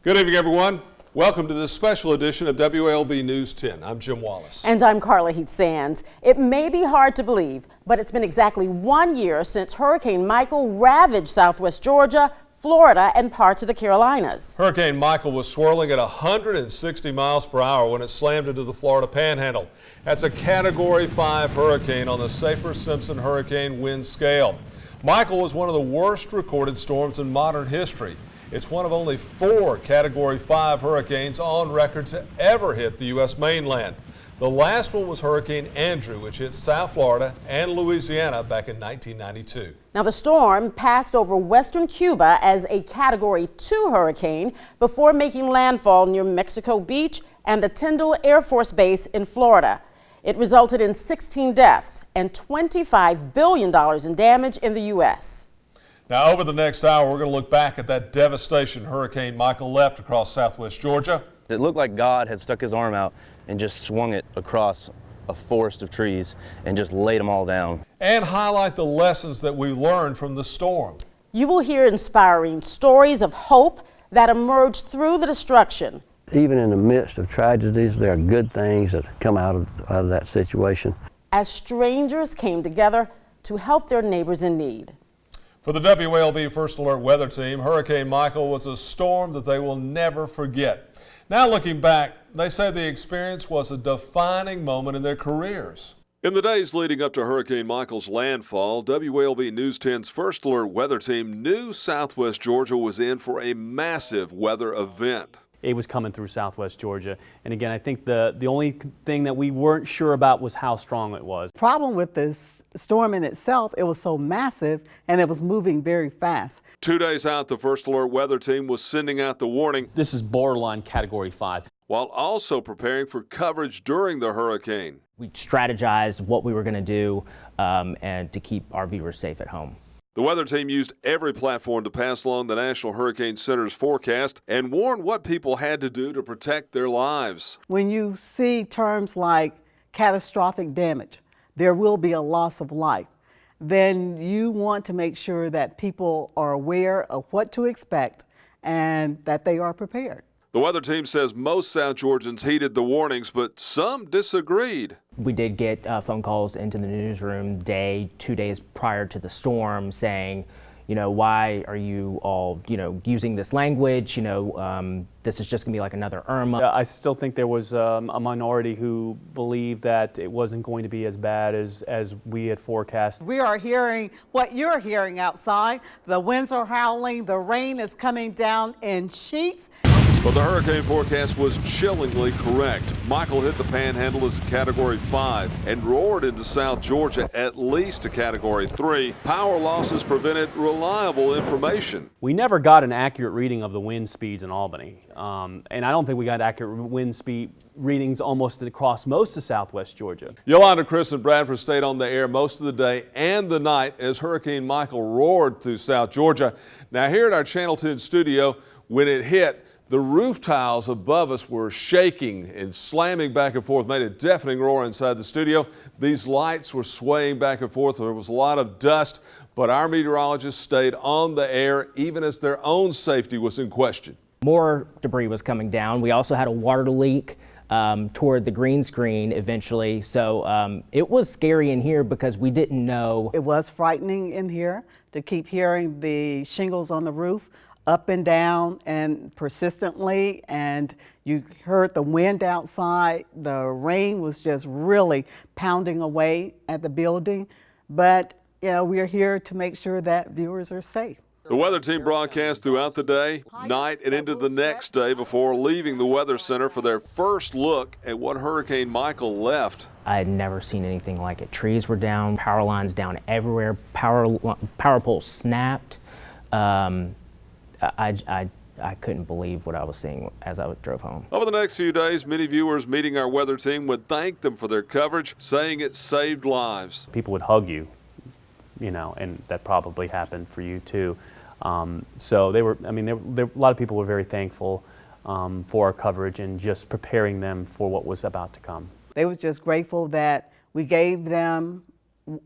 Good evening, everyone. Welcome to this special edition of WALB News 10. I'm Jim Wallace. And I'm Carla Heath Sands. It may be hard to believe, but it's been exactly 1 year since Hurricane Michael ravaged southwest Georgia, Florida, and parts of the Carolinas. Hurricane Michael was swirling at 160 miles per hour when it slammed into the Florida Panhandle. That's a Category 5 hurricane on the Saffir-Simpson hurricane wind scale. Michael was one of the worst recorded storms in modern history. It's one of only 4 Category 5 hurricanes on record to ever hit the U.S. mainland. The last one was Hurricane Andrew, which hit South Florida and Louisiana back in 1992. Now, the storm passed over western Cuba as a Category 2 hurricane before making landfall near Mexico Beach and the Tyndall Air Force Base in Florida. It resulted in 16 deaths and $25 billion in damage in the U.S. Now, over the next hour, we're going to look back at that devastation Hurricane Michael left across southwest Georgia. It looked like God had stuck his arm out and just swung it across a forest of trees and just laid them all down. And highlight the lessons that we learned from the storm. You will hear inspiring stories of hope that emerged through the destruction. Even in the midst of tragedies, there are good things that come out of that situation. As strangers came together to help their neighbors in need. For the WALB First Alert Weather Team, Hurricane Michael was a storm that they will never forget. Now looking back, they say the experience was a defining moment in their careers. In the days leading up to Hurricane Michael's landfall, WALB News 10's First Alert Weather Team knew southwest Georgia was in for a massive weather event. It was coming through southwest Georgia. And again, I think the only thing that we weren't sure about was how strong it was. Problem with this storm in itself, it was so massive and it was moving very fast. 2 days out, the First Alert Weather Team was sending out the warning. This is borderline Category 5. While also preparing for coverage during the hurricane. We strategized what we were going to do and to keep our viewers safe at home. The weather team used every platform to pass along the National Hurricane Center's forecast and warn what people had to do to protect their lives. When you see terms like catastrophic damage, there will be a loss of life, then you want to make sure that people are aware of what to expect and that they are prepared. The weather team says most South Georgians heeded the warnings, but some disagreed. We did get phone calls into the newsroom 2 days prior to the storm saying, you know, why are you all, using this language? This is just gonna be like another Irma. I still think there was a minority who believed that it wasn't going to be as bad as we had forecast. We are hearing what you're hearing outside. The winds are howling, the rain is coming down in sheets. But the hurricane forecast was chillingly correct. Michael hit the Panhandle as a Category 5 and roared into South Georgia at least a Category 3. Power losses prevented reliable information. We never got an accurate reading of the wind speeds in Albany. And I don't think we got accurate wind speed readings almost across most of southwest Georgia. Yolanda, Chris, and Bradford stayed on the air most of the day and the night as Hurricane Michael roared through South Georgia. Now here at our Channel 10 studio, when it hit, the roof tiles above us were shaking and slamming back and forth, made a deafening roar inside the studio. These lights were swaying back and forth. There was a lot of dust, but our meteorologists stayed on the air even as their own safety was in question. More debris was coming down. We also had a water leak toward the green screen eventually. So it was scary in here because we didn't know. It was frightening in here to keep hearing the shingles on the roof up and down and persistently, and you heard the wind outside. The rain was just really pounding away at the building, but we are here to make sure that viewers are safe. The weather team broadcast throughout the day, night, and into the next day before leaving the Weather Center for their first look at what Hurricane Michael left. I had never seen anything like it. Trees were down, power lines down everywhere, power poles snapped. I couldn't believe what I was seeing as I drove home. Over the next few days, many viewers meeting our weather team would thank them for their coverage, saying it saved lives. People would hug you, and that probably happened for you too. So they were, a lot of people were very thankful for our coverage and just preparing them for what was about to come. They were just grateful that we gave them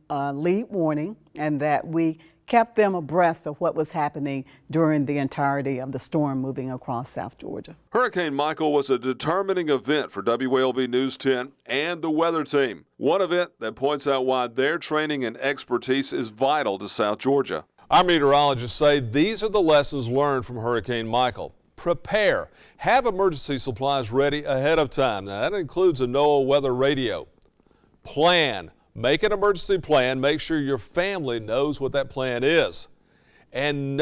a lead warning and that we kept them abreast of what was happening during the entirety of the storm moving across South Georgia. Hurricane Michael was a determining event for WALB News 10 and the weather team. One event that points out why their training and expertise is vital to South Georgia. Our meteorologists say these are the lessons learned from Hurricane Michael. Prepare. Have emergency supplies ready ahead of time. Now, that includes a NOAA weather radio. Plan. Make an emergency plan. Make sure your family knows what that plan is. And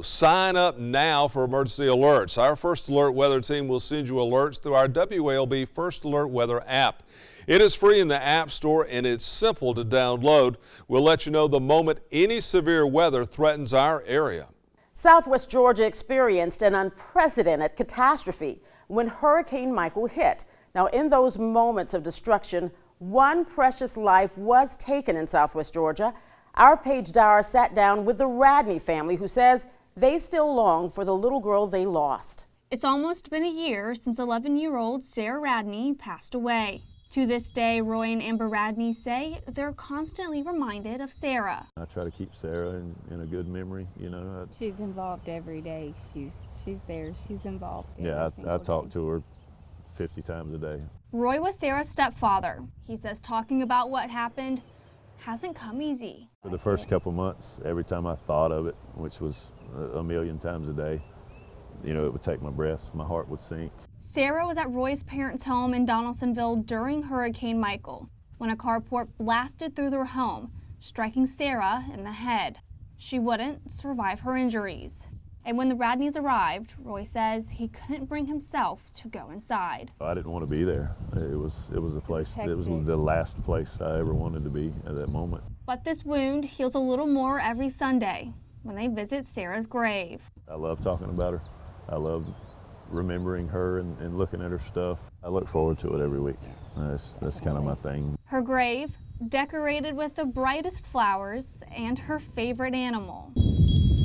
sign up now for emergency alerts. Our First Alert weather team will send you alerts through our WALB First Alert Weather app. It is free in the App Store and it's simple to download. We'll let you know the moment any severe weather threatens our area. Southwest Georgia experienced an unprecedented catastrophe when Hurricane Michael hit. Now, in those moments of destruction, one precious life was taken in Southwest Georgia. Our Paige Dyer sat down with the Radney family, who says they still long for the little girl they lost. It's almost been a year since 11-year-old Sarah Radney passed away. To this day, Roy and Amber Radney say they're constantly reminded of Sarah. I try to keep Sarah in a good memory, you know. She's involved every day. She's there. She's involved. Yeah, I talk to her 50 times a day. Roy was Sarah's stepfather. He says talking about what happened hasn't come easy. For the first couple months, every time I thought of it, which was a million times a day, you know, it would take my breath, my heart would sink. Sarah was at Roy's parents' home in Donaldsonville during Hurricane Michael when a carport blasted through their home, striking Sarah in the head. She wouldn't survive her injuries. And when the Radneys arrived, Roy says he couldn't bring himself to go inside. I didn't want to be there. It was a place, it was the last place I ever wanted to be at that moment. But this wound heals a little more every Sunday when they visit Sarah's grave. I love talking about her. I love remembering her and looking at her stuff. I look forward to it every week. That's kind of my thing. Her grave, decorated with the brightest flowers and her favorite animal.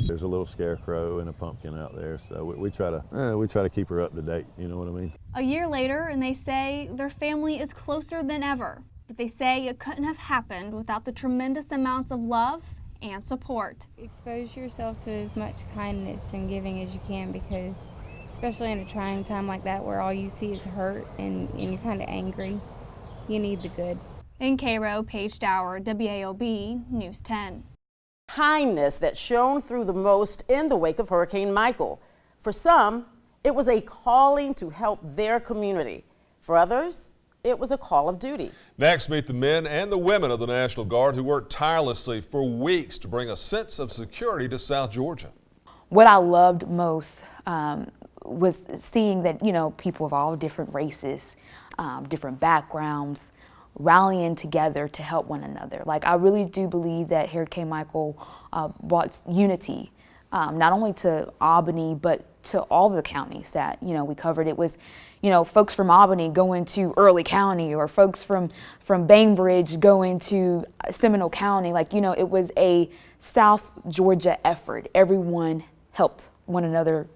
There's a little scarecrow and a pumpkin out there, so we try to keep her up to date, you know what I mean? A year later, and they say their family is closer than ever, but they say it couldn't have happened without the tremendous amounts of love and support. Expose yourself to as much kindness and giving as you can, because especially in a trying time like that where all you see is hurt and you're kind of angry, you need the good. In Cairo, Paige Dyer, WALB News 10. Kindness that shone through the most in the wake of Hurricane Michael. For some, it was a calling to help their community. For others, it was a call of duty. Next, meet the men and the women of the National Guard who worked tirelessly for weeks to bring a sense of security to South Georgia. What I loved most was seeing that, you know, people of all different races, different backgrounds, rallying together to help one another. Like, I really do believe that Hurricane Michael brought unity, not only to Albany, but to all the counties that, you know, we covered. It was, you know, folks from Albany going to Early County, or folks from Bainbridge going to Seminole County. Like, you know, it was a South Georgia effort. Everyone helped one another.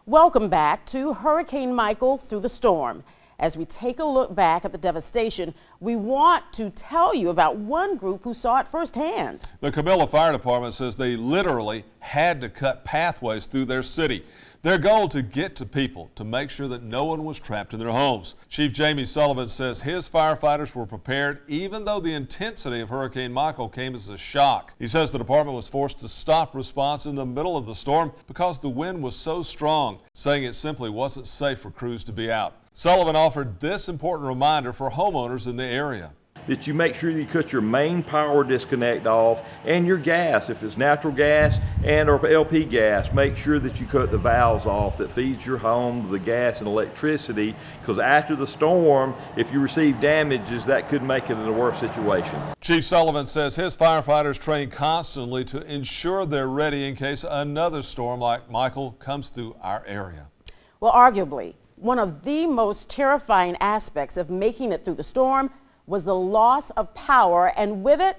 Welcome back to Hurricane Michael Through the Storm. As we take a look back at the devastation, we want to tell you about one group who saw it firsthand. The Camilla Fire Department says they literally had to cut pathways through their city. Their goal to get to people to make sure that no one was trapped in their homes. Chief Jamie Sullivan says his firefighters were prepared even though the intensity of Hurricane Michael came as a shock. He says the department was forced to stop response in the middle of the storm because the wind was so strong, saying it simply wasn't safe for crews to be out. Sullivan offered this important reminder for homeowners in the area. That you make sure you cut your main power disconnect off, and your gas, if it's natural gas and or LP gas, make sure that you cut the valves off that feeds your home the gas and electricity, because after the storm, if you receive damages, that could make it in a worse situation. Chief Sullivan says his firefighters train constantly to ensure they're ready in case another storm like Michael comes through our area. Well, arguably, one of the most terrifying aspects of making it through the storm was the loss of power, and with it,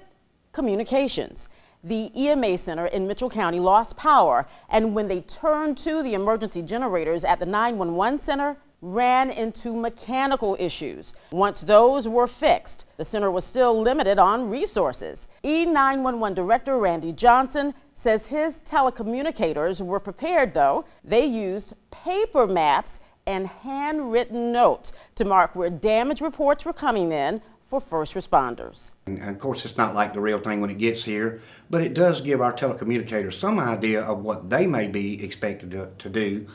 communications. The EMA Center in Mitchell County lost power, and when they turned to the emergency generators at the 911 center, ran into mechanical issues. Once those were fixed, the center was still limited on resources. E911 Director Randy Johnson says his telecommunicators were prepared, though. They used paper maps and handwritten notes to mark where damage reports were coming in for first responders. And of course, it's not like the real thing when it gets here, but it does give our telecommunicators some idea of what they may be expected to do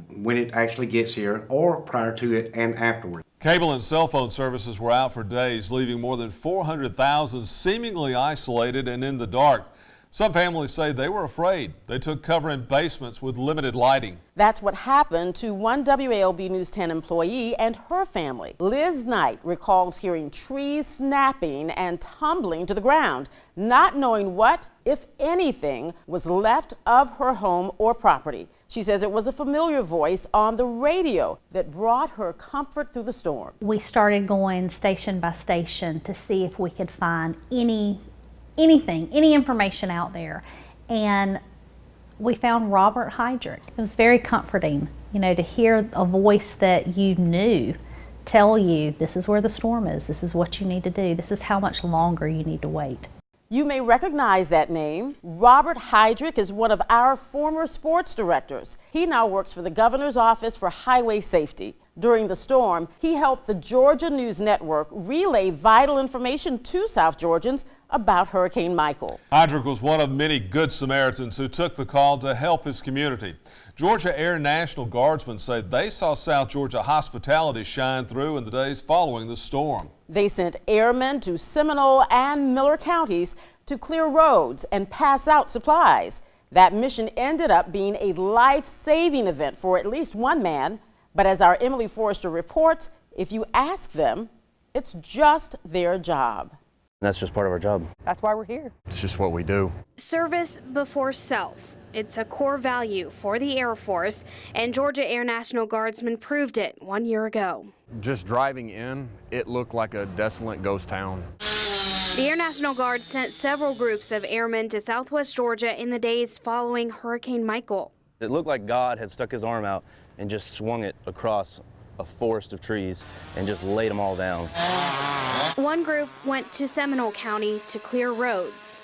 when it actually gets here, or prior to it and afterward. Cable and cell phone services were out for days, leaving more than 400,000 seemingly isolated and in the dark. Some families say they were afraid. They took cover in basements with limited lighting. That's what happened to one WALB News 10 employee and her family. Liz Knight recalls hearing trees snapping and tumbling to the ground, not knowing what, if anything, was left of her home or property. She says it was a familiar voice on the radio that brought her comfort through the storm. We started going station by station to see if we could find any information out there, and we found Robert Heidrich. It was very comforting, you know, to hear a voice that you knew tell you this is where the storm is, this is what you need to do, this is how much longer you need to wait. You may recognize that name. Robert Heidrich is one of our former sports directors. He now works for the Governor's Office for Highway Safety. During the storm, he helped the Georgia News Network relay vital information to South Georgians about Hurricane Michael. Heidrich was one of many good Samaritans who took the call to help his community. Georgia Air National Guardsmen say they saw South Georgia hospitality shine through in the days following the storm. They sent airmen to Seminole and Miller counties to clear roads and pass out supplies. That mission ended up being a life-saving event for at least one man. But as our Emily Forrester reports, if you ask them, it's just their job. That's just part of our job. That's why we're here. It's just what we do. Service before self. It's a core value for the Air Force, and Georgia Air National Guardsmen proved it 1 year ago. Just driving in, it looked like a desolate ghost town. The Air National Guard sent several groups of airmen to southwest Georgia in the days following Hurricane Michael. It looked like God had stuck his arm out and just swung it across a forest of trees and just laid them all down. One group went to Seminole County to clear roads.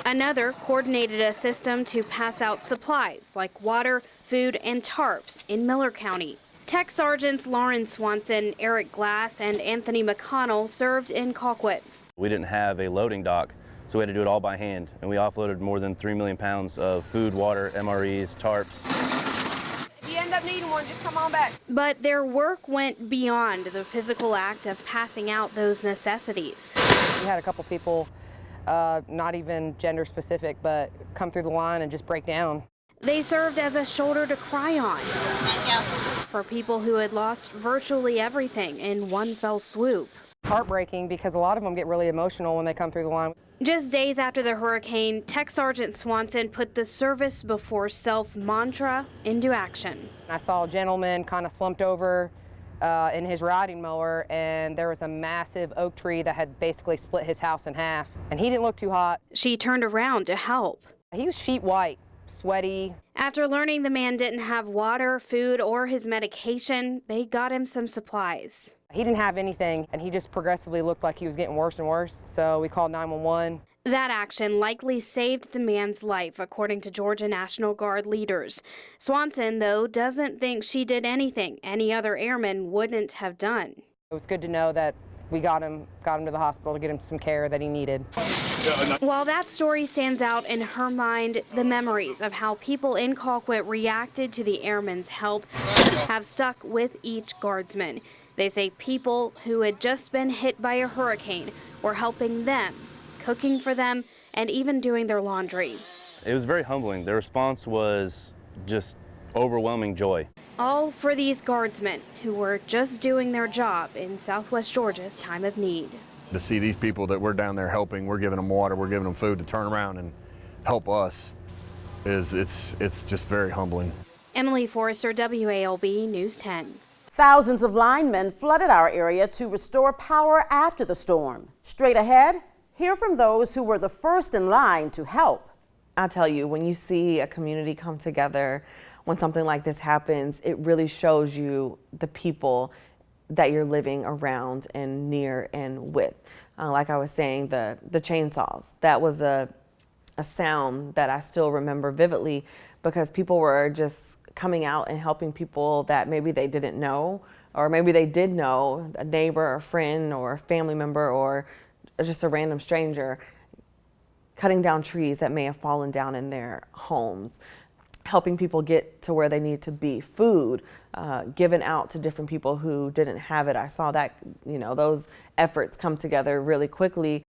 Another coordinated a system to pass out supplies like water, food, and tarps in Miller County. Tech Sergeants Lauren Swanson, Eric Glass, and Anthony McConnell served in Colquitt. We didn't have a loading dock, so we had to do it all by hand, and we offloaded more than 3 million pounds of food, water, MREs, tarps. If you end up needing one, just come on back. But their work went beyond the physical act of passing out those necessities. We had a couple people, not even gender specific, but come through the line and just break down. They served as a shoulder to cry on for people who had lost virtually everything in one fell swoop. Heartbreaking because a lot of them get really emotional when they come through the line. Just days after the hurricane, Tech Sergeant Swanson put the service before self mantra into action. I saw a gentleman kind of slumped over in his riding mower, and there was a massive oak tree that had basically split his house in half, and he didn't look too hot. She turned around to help. He was sheet white, sweaty. After learning the man didn't have water, food, or his medication, they got him some supplies. He didn't have anything, and he just progressively looked like he was getting worse and worse, so we called 911. That action likely saved the man's life, according to Georgia National Guard leaders. Swanson, though, doesn't think she did anything any other airman wouldn't have done. It was good to know that we got him to the hospital to get him some care that he needed. While that story stands out in her mind, the memories of how people in Colquitt reacted to the airmen's help have stuck with each guardsman. They say people who had just been hit by a hurricane were helping them, cooking for them, and even doing their laundry. It was very humbling. The response was just overwhelming joy. All for these guardsmen who were just doing their job in southwest Georgia's time of need. To see these people that we're down there helping, we're giving them water, we're giving them food to turn around and help us, it's just very humbling. Emily Forrester, WALB News 10. Thousands of linemen flooded our area to restore power after the storm. Straight ahead, hear from those who were the first in line to help. I tell you, when you see a community come together when something like this happens, it really shows you the people that you're living around and near and with. Like I was saying, the chainsaws, that was a sound that I still remember vividly, because people were just coming out and helping people that maybe they didn't know, or maybe they did know, a neighbor, a friend, or a family member, or just a random stranger, cutting down trees that may have fallen down in their homes, helping people get to where they need to be, food given out to different people who didn't have it. I saw that, those efforts come together really quickly.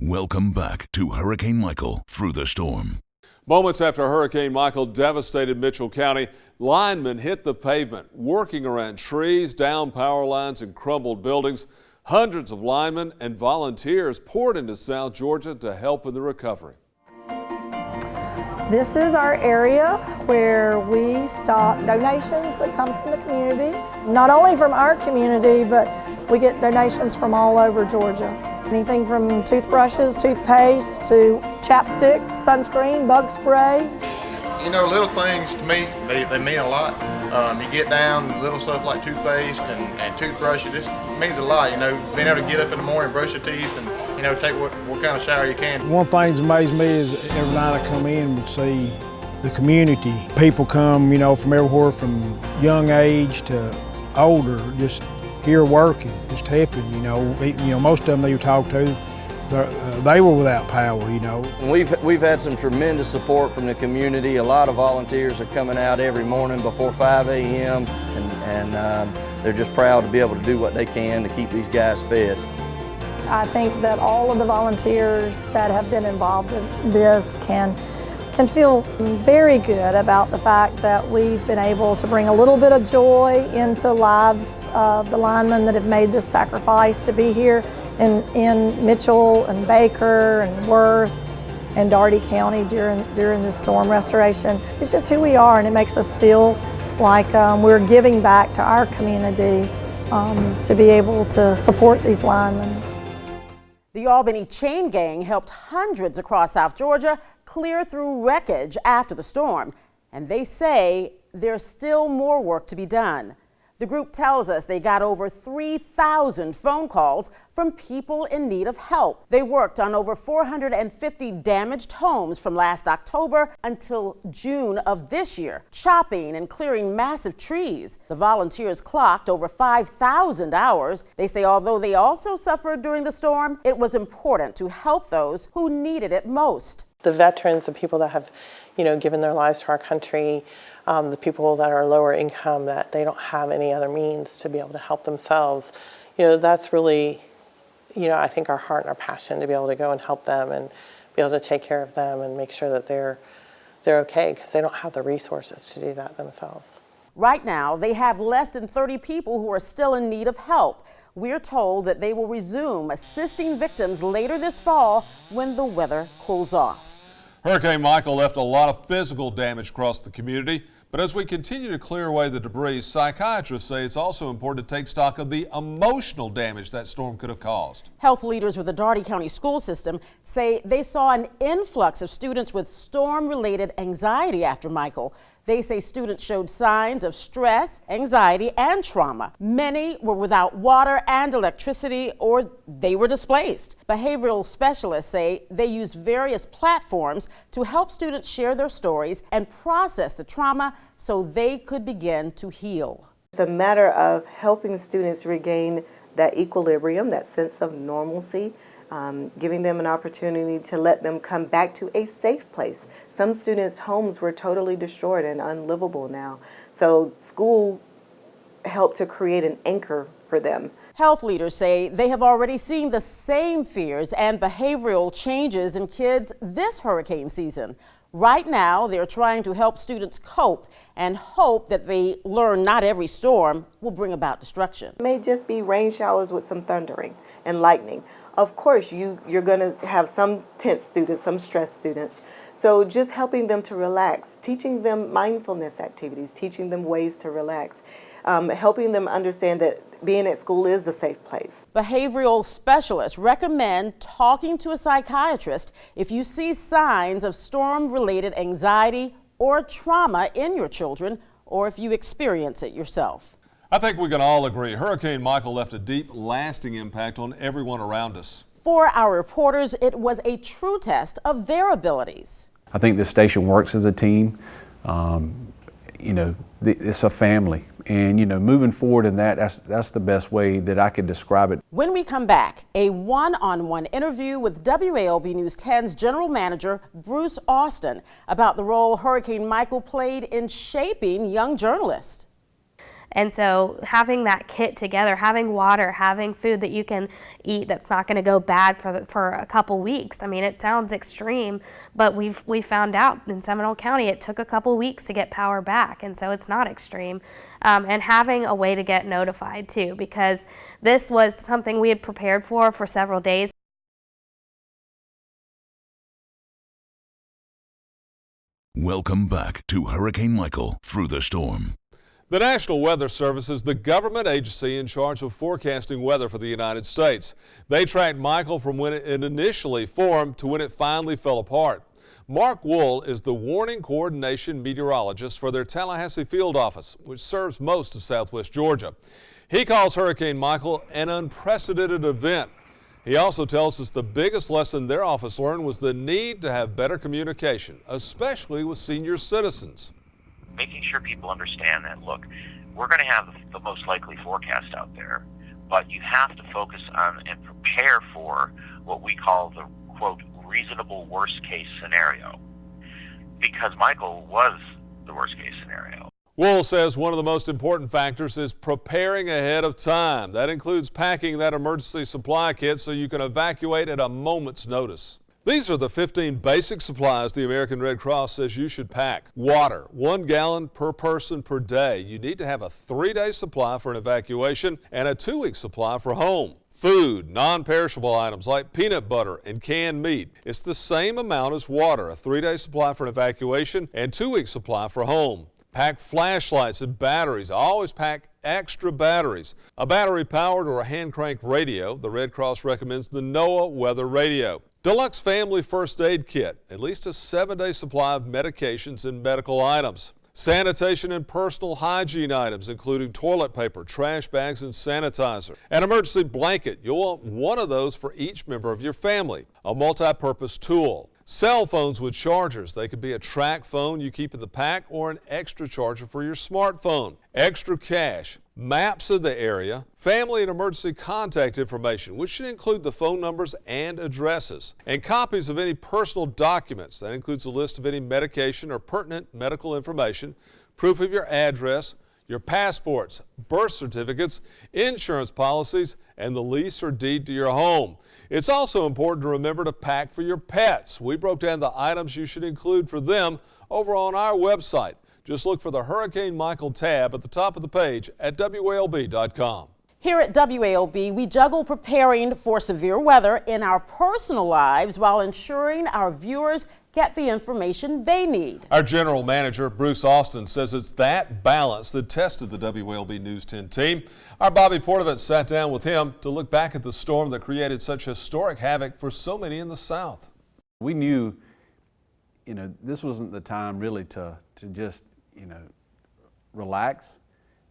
Welcome back to Hurricane Michael Through the Storm. Moments after Hurricane Michael devastated Mitchell County, linemen hit the pavement, working around trees, down power lines, and crumbled buildings. Hundreds of linemen and volunteers poured into South Georgia to help in the recovery. This is our area where we stock donations that come from the community. Not only from our community, but we get donations from all over Georgia. Anything from toothbrushes, toothpaste, to chapstick, sunscreen, bug spray. Little things to me, they mean a lot. You get down little stuff like toothpaste and toothbrush, it just means a lot. Being able to get up in the morning, brush your teeth, and take what kind of shower you can. One thing that's amazed me is every night I come in and see the community. People come, from everywhere from young age to older, just here working, just helping. Most of them that you talk to, they were without power. We've had some tremendous support from the community. A lot of volunteers are coming out every morning before 5 a.m. and they're just proud to be able to do what they can to keep these guys fed. I think that all of the volunteers that have been involved in this can feel very good about the fact that we've been able to bring a little bit of joy into lives of the linemen that have made this sacrifice to be here in Mitchell and Baker and Worth and Daugherty County during this storm restoration. It's just who we are, and it makes us feel like we're giving back to our community to be able to support these linemen. The Albany chain gang helped hundreds across South Georgia clear through wreckage after the storm, and they say there's still more work to be done. The group tells us they got over 3,000 phone calls from people in need of help. They worked on over 450 damaged homes from last October until June of this year, chopping and clearing massive trees. The volunteers clocked over 5,000 hours. They say although they also suffered during the storm, it was important to help those who needed it most. The veterans, the people that have, given their lives to our country, the people that are lower income, that they don't have any other means to be able to help themselves. That's really, I think our heart and our passion to be able to go and help them and be able to take care of them and make sure that they're okay, because they don't have the resources to do that themselves. Right now, they have less than 30 people who are still in need of help. We're told that they will resume assisting victims later this fall when the weather cools off. Hurricane Michael left a lot of physical damage across the community, but as we continue to clear away the debris, psychiatrists say it's also important to take stock of the emotional damage that storm could have caused. Health leaders with the Daugherty County school system say they saw an influx of students with storm-related anxiety after Michael. They say students showed signs of stress, anxiety, and trauma. Many were without water and electricity, or they were displaced. Behavioral specialists say they used various platforms to help students share their stories and process the trauma so they could begin to heal. It's a matter of helping students regain that equilibrium, that sense of normalcy, giving them an opportunity to let them come back to a safe place. Some students' homes were totally destroyed and unlivable now. So school helped to create an anchor for them. Health leaders say they have already seen the same fears and behavioral changes in kids this hurricane season. Right now, they're trying to help students cope and hope that they learn not every storm will bring about destruction. It may just be rain showers with some thundering and lightning. Of course, you're going to have some tense students, some stressed students. So just helping them to relax, teaching them mindfulness activities, teaching them ways to relax. helping them understand that being at school is a safe place. Behavioral specialists recommend talking to a psychiatrist if you see signs of storm-related anxiety or trauma in your children, or if you experience it yourself. I think we can all agree Hurricane Michael left a deep, lasting impact on everyone around us. For our reporters, it was a true test of their abilities. I think this station works as a team. It's a family. And, moving forward in that's the best way that I could describe it. When we come back, a one-on-one interview with WALB News 10's General Manager Bruce Austin about the role Hurricane Michael played in shaping young journalists. And so having that kit together, having water, having food that you can eat that's not going to go bad for a couple weeks. I mean, it sounds extreme, but we found out in Seminole County it took a couple weeks to get power back, and so it's not extreme. And having a way to get notified too, because this was something we had prepared for several days. Welcome back to Hurricane Michael Through the Storm. The National Weather Service is the government agency in charge of forecasting weather for the United States. They tracked Michael from when it initially formed to when it finally fell apart. Mark Wool is the warning coordination meteorologist for their Tallahassee field office, which serves most of southwest Georgia. He calls Hurricane Michael an unprecedented event. He also tells us the biggest lesson their office learned was the need to have better communication, especially with senior citizens. Making sure people understand that, look, we're going to have the most likely forecast out there, but you have to focus on and prepare for what we call the, quote, reasonable worst case scenario, because Michael was the worst case scenario. Wool says one of the most important factors is preparing ahead of time. That includes packing that emergency supply kit so you can evacuate at a moment's notice. These are the 15 basic supplies the American Red Cross says you should pack. Water, 1 gallon per person per day. You need to have a 3-day supply for an evacuation and a 2-week supply for home. Food, non-perishable items like peanut butter and canned meat. It's the same amount as water, a 3-day supply for an evacuation and 2-week supply for home. Pack flashlights and batteries. Always pack extra batteries. A battery-powered or a hand-cranked radio. The Red Cross recommends the NOAA weather radio. Deluxe Family First Aid Kit, at least a 7-day supply of medications and medical items. Sanitation and personal hygiene items, including toilet paper, trash bags, and sanitizer. An emergency blanket. You'll want one of those for each member of your family. A multi-purpose tool. Cell phones with chargers. They could be a track phone you keep in the pack or an extra charger for your smartphone. Extra cash. Maps of the area, family and emergency contact information, which should include the phone numbers and addresses, and copies of any personal documents. That includes a list of any medication or pertinent medical information, proof of your address, your passports, birth certificates, insurance policies, and the lease or deed to your home. It's also important to remember to pack for your pets. We broke down the items you should include for them over on our website. Just look for the Hurricane Michael tab at the top of the page at WALB.com. Here at WALB, we juggle preparing for severe weather in our personal lives while ensuring our viewers get the information they need. Our general manager, Bruce Austin, says it's that balance that tested the WALB News 10 team. Our Bobby Portavant sat down with him to look back at the storm that created such historic havoc for so many in the South. We knew, this wasn't the time really to just, relax,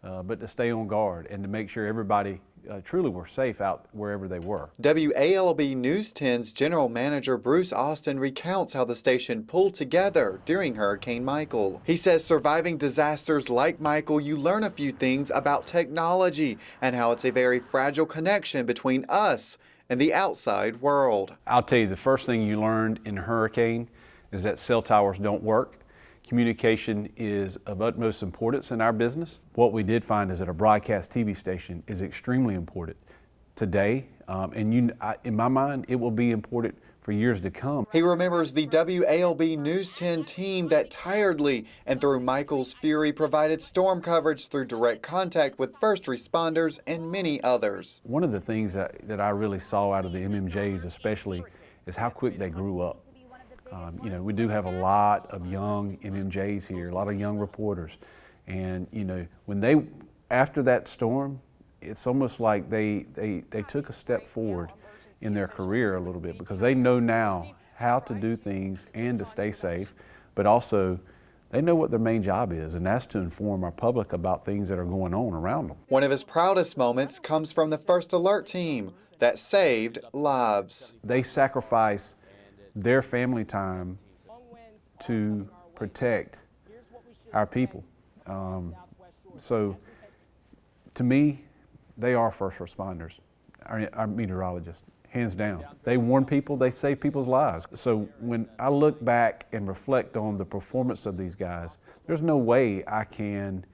but to stay on guard and to make sure everybody truly were safe out wherever they were. WALB News 10's General Manager Bruce Austin recounts how the station pulled together during Hurricane Michael. He says surviving disasters like Michael, you learn a few things about technology and how it's a very fragile connection between us and the outside world. I'll tell you, the first thing you learned in a hurricane is that cell towers don't work. Communication is of utmost importance in our business. What we did find is that a broadcast TV station is extremely important today, and in my mind, it will be important for years to come. He remembers the WALB News 10 team that tirelessly and through Michael's fury provided storm coverage through direct contact with first responders and many others. One of the things that I really saw out of the MMJs especially is how quick they grew up. We do have a lot of young MMJs here, a lot of young reporters, and when they after that storm, it's almost like they took a step forward in their career a little bit, because they know now how to do things and to stay safe, but also they know what their main job is, and that's to inform our public about things that are going on around them. One of his proudest moments comes from the First Alert team that saved lives. They sacrifice their family time to protect our people. So to me, they are first responders, our meteorologists, hands down. They warn people, they save people's lives. So when I look back and reflect on the performance of these guys, there's no way I can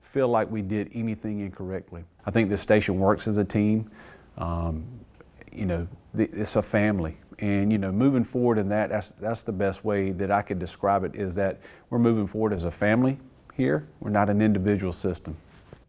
feel like we did anything incorrectly. I think this station works as a team. You know, it's a family. And, you know, moving forward in that's the best way that I could describe it, is that we're moving forward as a family here. We're not an individual system.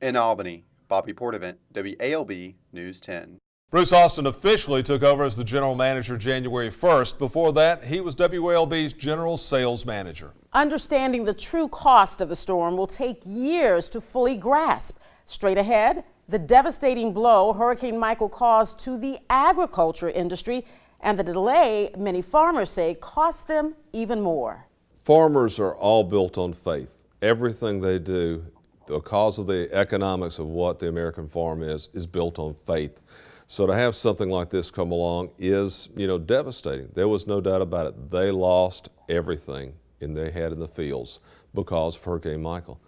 In Albany, Bobby Portavant, WALB News 10. Bruce Austin officially took over as the general manager January 1st. Before that, he was WALB's general sales manager. Understanding the true cost of the storm will take years to fully grasp. Straight ahead, the devastating blow Hurricane Michael caused to the agriculture industry, and the delay many farmers say cost them even more. Farmers are all built on faith. Everything they do, because of the economics of what the American farm is built on faith. So to have something like this come along is, you know, devastating. There was no doubt about it. They lost everything they had in the fields because of Hurricane Michael.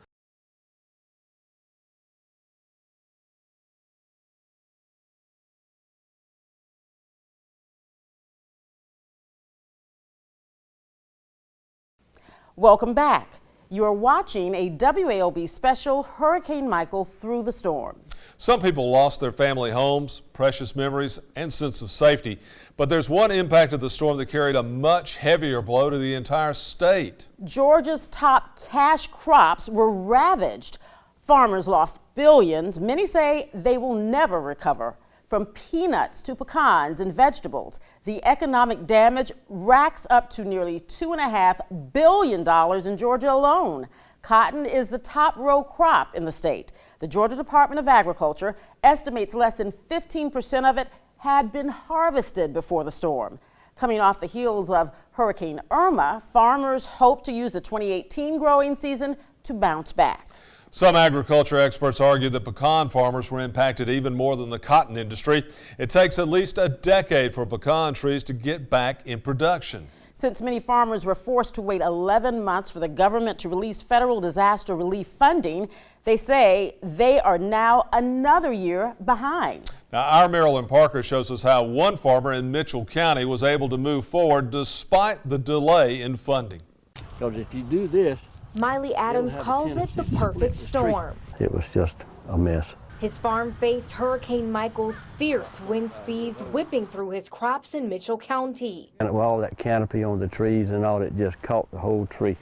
Welcome back. You are watching a WALB special, Hurricane Michael Through the Storm. Some people lost their family homes, precious memories, and sense of safety. But there's one impact of the storm that carried a much heavier blow to the entire state. Georgia's top cash crops were ravaged. Farmers lost billions. Many say they will never recover. From peanuts to pecans and vegetables, the economic damage racks up to nearly $2.5 billion in Georgia alone. Cotton is the top row crop in the state. The Georgia Department of Agriculture estimates less than 15% of it had been harvested before the storm. Coming off the heels of Hurricane Irma, farmers hope to use the 2018 growing season to bounce back. Some agriculture experts argue that pecan farmers were impacted even more than the cotton industry. It takes at least a decade for pecan trees to get back in production. Since many farmers were forced to wait 11 months for the government to release federal disaster relief funding, they say they are now another year behind. Now, our Marilyn Parker shows us how one farmer in Mitchell County was able to move forward despite the delay in funding. Because if you do this, Miley Adams calls it the perfect storm. it was just a mess. His farm faced Hurricane Michael's fierce wind speeds whipping through his crops in Mitchell County. And all that canopy on the trees and all, it just caught the whole tree.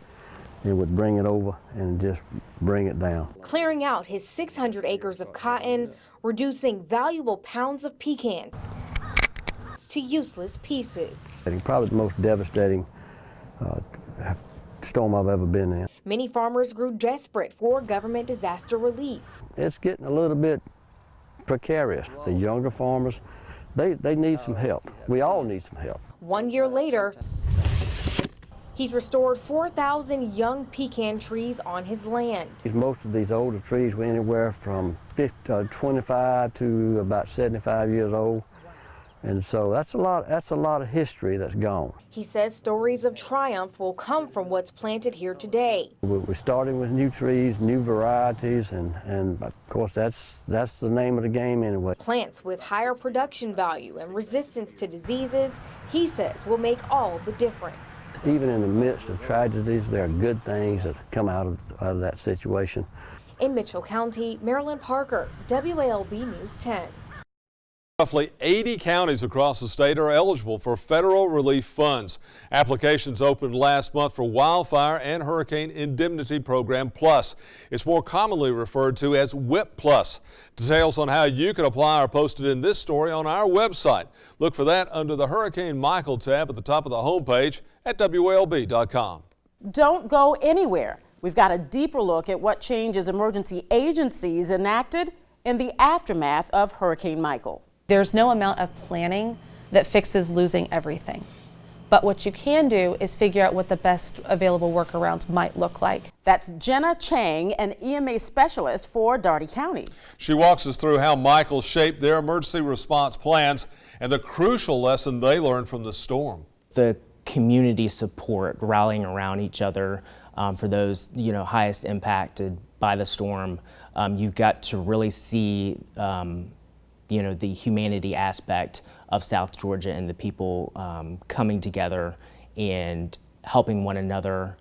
It would bring it over and just bring it down. Clearing out his 600 acres of cotton, reducing valuable pounds of pecan to useless pieces. Probably the most devastating storm I've ever been in. Many farmers grew desperate for government disaster relief. It's getting a little bit precarious. The younger farmers, they need some help. We all need some help. 1 year later, he's restored 4,000 young pecan trees on his land. Most of these older trees were anywhere from 25 to about 75 years old. And so that's a lot of history that's gone. He says stories of triumph will come from what's planted here today. We're starting with new trees, new varieties, and of course that's the name of the game anyway. Plants with higher production value and resistance to diseases, he says, will make all the difference. Even in the midst of tragedies, there are good things that come out of that situation. In Mitchell County, Marilyn Parker, WALB News 10. Roughly 80 counties across the state are eligible for federal relief funds. Applications opened last month for Wildfire and Hurricane Indemnity Program Plus. It's more commonly referred to as WIP Plus. Details on how you can apply are posted in this story on our website. Look for that under the Hurricane Michael tab at the top of the homepage at WALB.com. Don't go anywhere. We've got a deeper look at what changes emergency agencies enacted in the aftermath of Hurricane Michael. There's no amount of planning that fixes losing everything. But what you can do is figure out what the best available workarounds might look like. That's Jenna Chang, an EMA specialist for Dougherty County. She walks us through how Michael shaped their emergency response plans and the crucial lesson they learned from the storm. The community support, rallying around each other for those highest impacted by the storm. You've got to really see the humanity aspect of South Georgia and the people coming together and helping one another,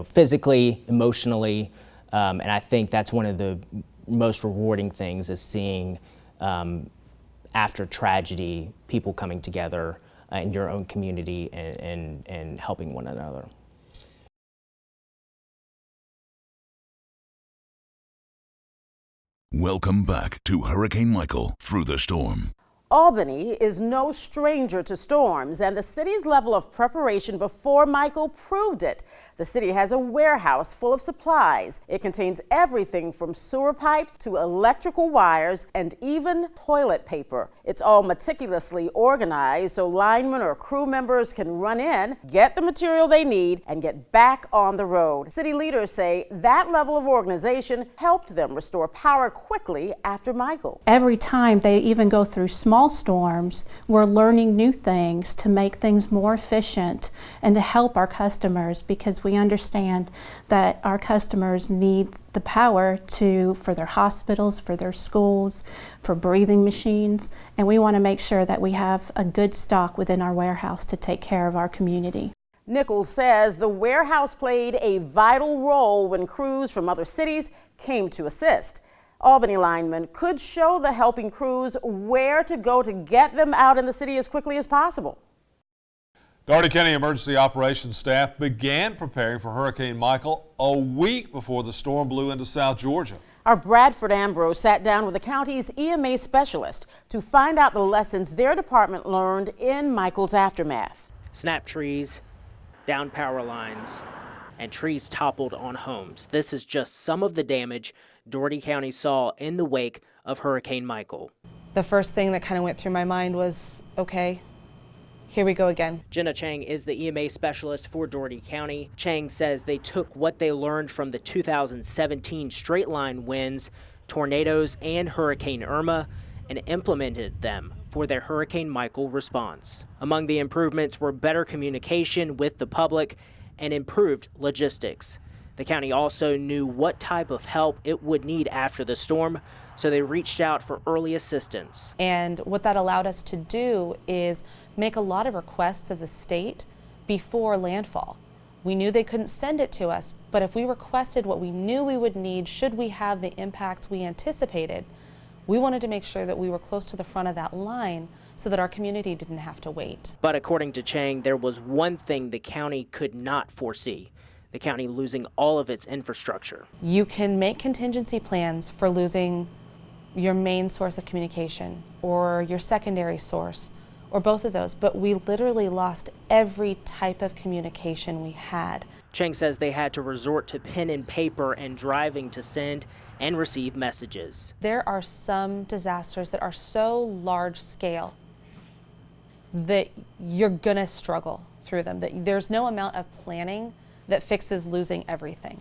physically, emotionally, and I think that's one of the most rewarding things is seeing after tragedy, people coming together in your own community and helping one another. Welcome back to Hurricane Michael Through the Storm. Albany is no stranger to storms, and the city's level of preparation before Michael proved it. The city has a warehouse full of supplies. It contains everything from sewer pipes to electrical wires and even toilet paper. It's all meticulously organized so linemen or crew members can run in, get the material they need, and get back on the road. City leaders say that level of organization helped them restore power quickly after Michael. Every time they even go through small storms, we're learning new things to make things more efficient and to help our customers, because we understand that our customers need the power for their hospitals, for their schools, for breathing machines, and we want to make sure that we have a good stock within our warehouse to take care of our community. Nichols says the warehouse played a vital role when crews from other cities came to assist. Albany linemen could show the helping crews where to go to get them out in the city as quickly as possible. Dougherty County Emergency Operations staff began preparing for Hurricane Michael a week before the storm blew into South Georgia. Our Bradford Ambrose sat down with the county's EMA specialist to find out the lessons their department learned in Michael's aftermath. Snapped trees, down power lines, and trees toppled on homes. This is just some of the damage Dougherty County saw in the wake of Hurricane Michael. The first thing that kind of went through my mind was, okay, here we go again. Jenna Chang is the EMA specialist for Dougherty County. Chang says they took what they learned from the 2017 straight line winds, tornadoes, and Hurricane Irma and implemented them for their Hurricane Michael response. Among the improvements were better communication with the public and improved logistics. The county also knew what type of help it would need after the storm, so they reached out for early assistance. And what that allowed us to do is make a lot of requests of the state before landfall. We knew they couldn't send it to us, but if we requested what we knew we would need should we have the impacts we anticipated, we wanted to make sure that we were close to the front of that line so that our community didn't have to wait. But according to Chang, there was one thing the county could not foresee: the county losing all of its infrastructure. You can make contingency plans for losing your main source of communication or your secondary source or both of those, but we literally lost every type of communication we had. Chang says they had to resort to pen and paper and driving to send and receive messages. There are some disasters that are so large scale that you're gonna struggle through them. That there's no amount of planning that fixes losing everything.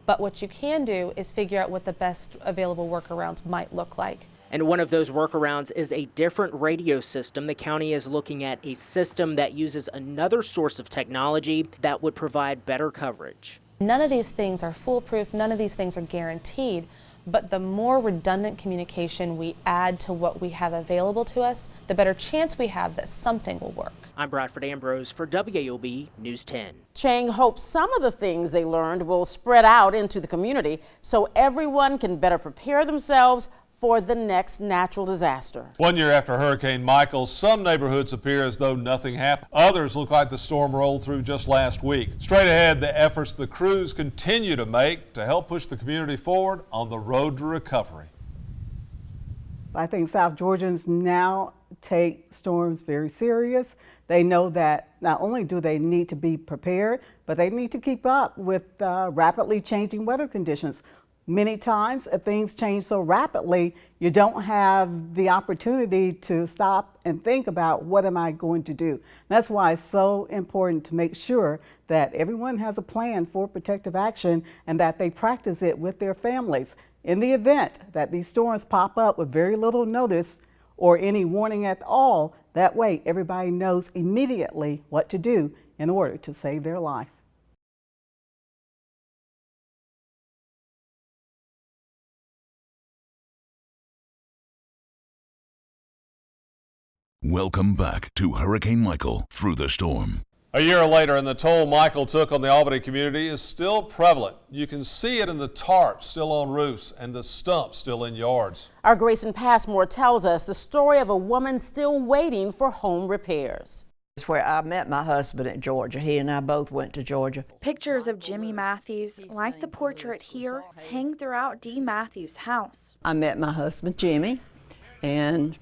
But what you can do is figure out what the best available workarounds might look like. And one of those workarounds is a different radio system. The county is looking at a system that uses another source of technology that would provide better coverage. None of these things are foolproof, none of these things are guaranteed, but the more redundant communication we add to what we have available to us, the better chance we have that something will work. I'm Bradford Ambrose for WALB News 10. Chang hopes some of the things they learned will spread out into the community so everyone can better prepare themselves for the next natural disaster. 1 year after Hurricane Michael, some neighborhoods appear as though nothing happened. Others look like the storm rolled through just last week. Straight ahead, the efforts the crews continue to make to help push the community forward on the road to recovery. I think South Georgians now take storms very serious. They know that not only do they need to be prepared, but they need to keep up with rapidly changing weather conditions. Many times, if things change so rapidly, you don't have the opportunity to stop and think about what am I going to do. That's why it's so important to make sure that everyone has a plan for protective action and that they practice it with their families. In the event that these storms pop up with very little notice or any warning at all, that way everybody knows immediately what to do in order to save their life. Welcome back to Hurricane Michael Through the Storm. A year later, and the toll Michael took on the Albany community is still prevalent. You can see it in the tarps still on roofs and the stumps still in yards. Our Grayson Passmore tells us the story of a woman still waiting for home repairs. It's where I met my husband at Georgia. He and I both went to Georgia. Pictures of Jimmy Matthews, like the portrait here, hang throughout Dee Matthews' house. I met my husband, Jimmy, and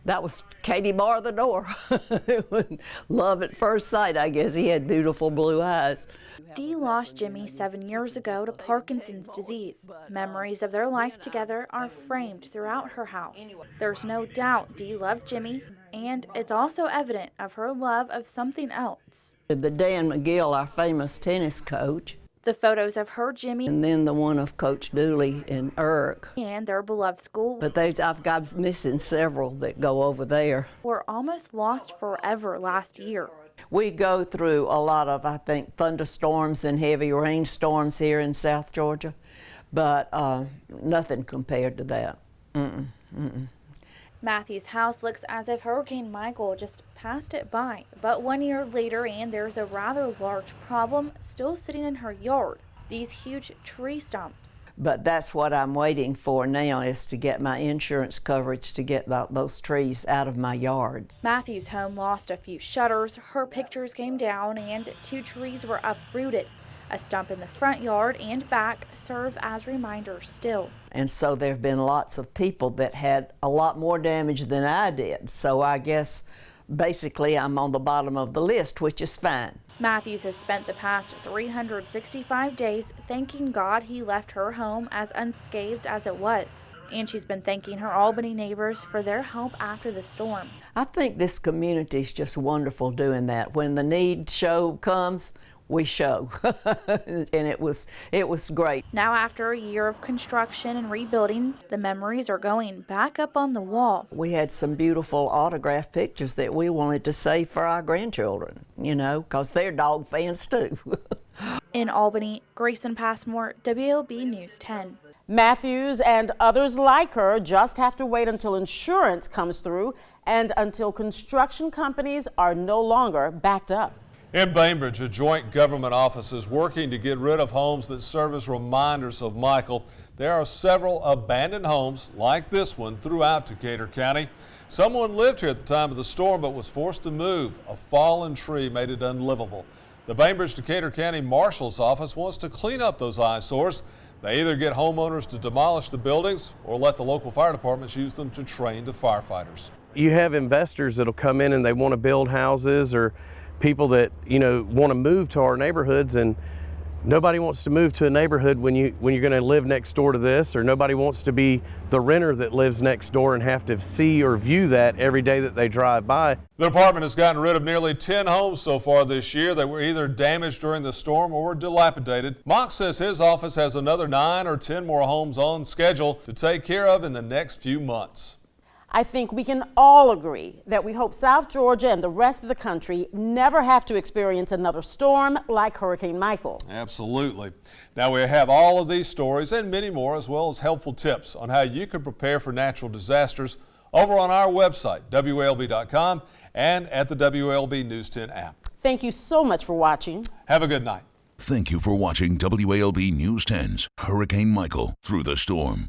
that was Katie bar the door. It was love at first sight, I guess. He had beautiful blue eyes. Dee lost Jimmy 7 years ago to Parkinson's disease. Memories of their life together are framed throughout her house. There's no doubt Dee loved Jimmy, and it's also evident of her love of something else. The Dan McGill, our famous tennis coach. The photos of her, Jimmy, And then the one of Coach Dooley and Eric. and their beloved school But I've got missing several that go over there. were almost lost forever last year. We go through a lot of, I think, thunderstorms and heavy rainstorms here in South Georgia, but nothing compared to that. Matthews' house looks as if Hurricane Michael just passed it by. But 1 year later, and there's a rather large problem still sitting in her yard. These huge tree stumps. But that's what I'm waiting for now, is to get my insurance coverage to get those trees out of my yard. Matthews' home lost a few shutters, her pictures came down, and 2 trees were uprooted. A stump in the front yard and back serve as reminders still. And so there have been lots of people that had a lot more damage than I did. So I guess basically I'm on the bottom of the list, which is fine. Matthews has spent the past 365 days thanking God he left her home as unscathed as it was. And she's been thanking her Albany neighbors for their help after the storm. I think this community is just wonderful doing that. When the need show comes, we show. And it was great. Now, after a year of construction and rebuilding, the memories are going back up on the wall. We had some beautiful autograph pictures that we wanted to save for our grandchildren, you know, because they're dog fans too. In Albany, Grayson Passmore, WALB News 10. Matthews and others like her just have to wait until insurance comes through and until construction companies are no longer backed up. In Bainbridge, a joint government office is working to get rid of homes that serve as reminders of Michael. There are several abandoned homes like this one throughout Decatur County. Someone lived here at the time of the storm but was forced to move. A fallen tree made it unlivable. The Bainbridge Decatur County Marshal's Office wants to clean up those eyesores. They either get homeowners to demolish the buildings or let the local fire departments use them to train the firefighters. You have investors that'll come in and they want to build houses, or people that, you know, want to move to our neighborhoods, and nobody wants to move to a neighborhood when you're going to live next door to this, or nobody wants to be the renter that lives next door and have to see or view that every day that they drive by. The department has gotten rid of nearly 10 homes so far this year that were either damaged during the storm or were dilapidated. Mock says his office has another 9 or 10 more homes on schedule to take care of in the next few months. I think we can all agree that we hope South Georgia and the rest of the country never have to experience another storm like Hurricane Michael. Absolutely. Now we have all of these stories and many more, as well as helpful tips on how you can prepare for natural disasters over on our website, WALB.com, and at the WALB News 10 app. Thank you so much for watching. Have a good night. Thank you for watching WALB News 10's Hurricane Michael Through the Storm.